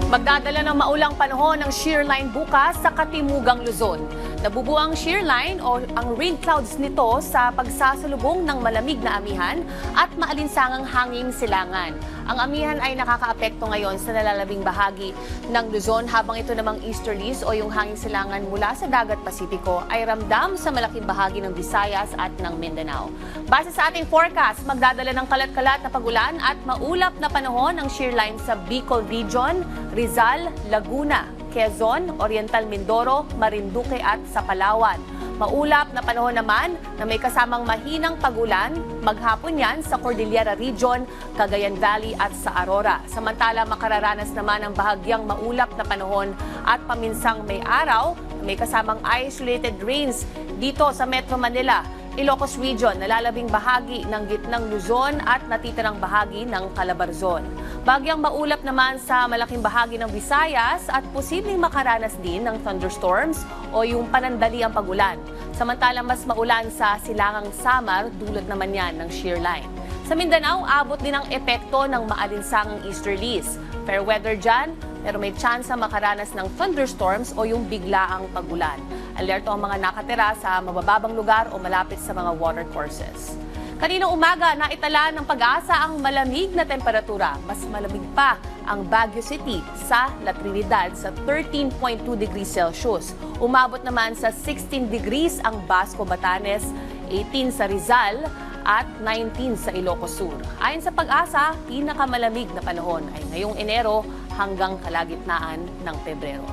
Magdadala ng maulang panahon ng shear line bukas sa Katimugang Luzon. Nabubuo ang shear line o ang rain clouds nito sa pagsasalubong ng malamig na amihan at maalinsangang hanging silangan. Ang amihan ay nakakaapekto ngayon sa nalalabing bahagi ng Luzon habang ito namang easterlies o yung hanging silangan mula sa dagat Pasipiko ay ramdam sa malaking bahagi ng Visayas at ng Mindanao. Base sa ating forecast, magdadala ng kalat-kalat na pagulan at maulap na panahon ang shear line sa Bicol Region, Rizal, Laguna, Quezon, Oriental Mindoro, Marinduque at sa Palawan. Maulap na panahon naman na may kasamang mahinang pagulan, maghapon yan sa Cordillera Region, Cagayan Valley at sa Aurora. Samantala makararanas naman ang bahagyang maulap na panahon at paminsang may araw, may kasamang isolated rains dito sa Metro Manila, Ilocos Region, nalalabing bahagi ng gitnang Luzon at natitirang bahagi ng Calabarzon. Bagyang maulap naman sa malaking bahagi ng Visayas at posibleng makaranas din ng thunderstorms o yung panandaliang pagulan. Samantalang mas maulan sa Silangang Samar, dulot naman yan ng shear line. Sa Mindanao, abot din ang epekto ng maalinsangang easterlies. Fair weather dyan, pero may tsansa makaranas ng thunderstorms o yung biglaang pagulan. Alerto ang mga nakatira sa mabababang lugar o malapit sa mga watercourses. Kaninang umaga, naitala ng Pag-asa ang malamig na temperatura. Mas malamig pa ang Baguio City sa La Trinidad sa 13.2 degrees Celsius. Umabot naman sa 16 degrees ang Basco Batanes, 18 sa Rizal at 19 sa Ilocos Sur. Ayon sa Pag-asa, pinakamalamig na panahon ay ngayong Enero hanggang kalagitnaan ng Pebrero.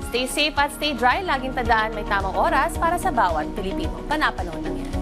Stay safe at stay dry. Laging tandaan may tamang oras para sa bawat Pilipino. Panapanahon lang yan.